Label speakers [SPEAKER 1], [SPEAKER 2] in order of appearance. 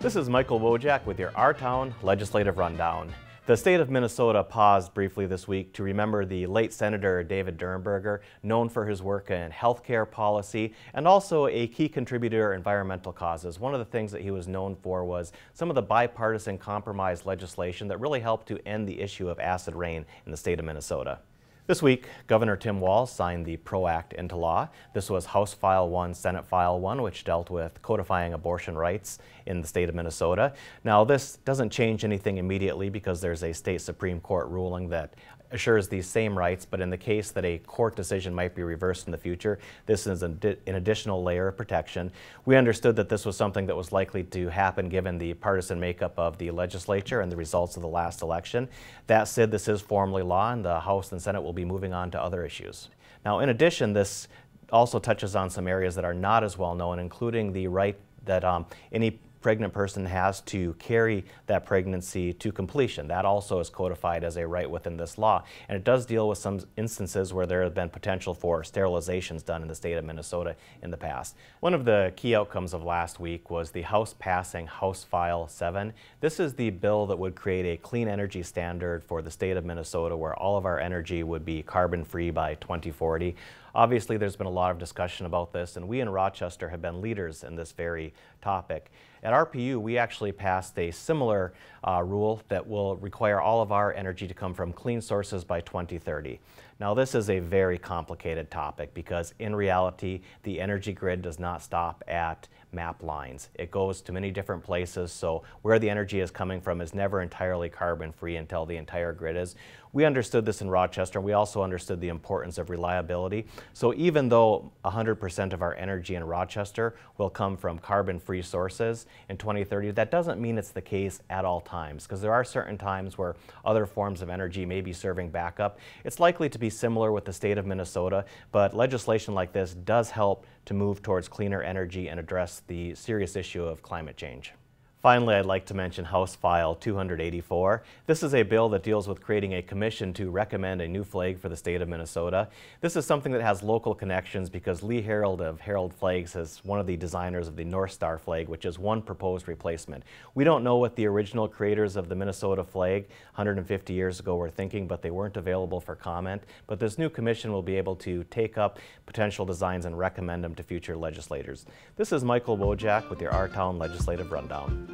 [SPEAKER 1] This is Michael Wojcik with your Our Town Legislative Rundown. The state of Minnesota paused briefly this week to remember the late Senator David Durenberger, known for his work in healthcare policy and also a key contributor to environmental causes. One of the things that he was known for was some of the bipartisan compromise legislation that really helped to end the issue of acid rain in the state of Minnesota. This week, Governor Tim Walz signed the PRO Act into law. This was House File 1, Senate File 1, which dealt with codifying abortion rights in the state of Minnesota. Now, this doesn't change anything immediately because there's a state Supreme Court ruling that assures these same rights, but in the case that a court decision might be reversed in the future, this is an additional layer of protection. We understood that this was something that was likely to happen given the partisan makeup of the legislature and the results of the last election. That said, this is formally law, and the House and Senate will be moving on to other issues. Now, in addition, this also touches on some areas that are not as well known, including the right that any pregnant person has to carry that pregnancy to completion. That also is codified as a right within this law. And it does deal with some instances where there have been potential for sterilizations done in the state of Minnesota in the past. One of the key outcomes of last week was the House passing House File 7. This is the bill that would create a clean energy standard for the state of Minnesota where all of our energy would be carbon-free by 2040. Obviously, there's been a lot of discussion about this, and we in Rochester have been leaders in this very topic. At RPU, we actually passed a similar rule that will require all of our energy to come from clean sources by 2030. Now, this is a very complicated topic because in reality, the energy grid does not stop at map lines. It goes to many different places, so where the energy is coming from is never entirely carbon-free until the entire grid is. We understood this in Rochester, and we also understood the importance of reliability. So even though 100% of our energy in Rochester will come from carbon-free sources in 2030, that doesn't mean it's the case at all times, because there are certain times where other forms of energy may be serving backup. It's likely to be similar with the state of Minnesota, but legislation like this does help to move towards cleaner energy and address the serious issue of climate change. Finally, I'd like to mention House File 284. This is a bill that deals with creating a commission to recommend a new flag for the state of Minnesota. This is something that has local connections because Lee Harold of Harold Flags is one of the designers of the North Star flag, which is one proposed replacement. We don't know what the original creators of the Minnesota flag 150 years ago were thinking, but they weren't available for comment. But this new commission will be able to take up potential designs and recommend them to future legislators. This is Michael Wojcik with your Our Town Legislative Rundown.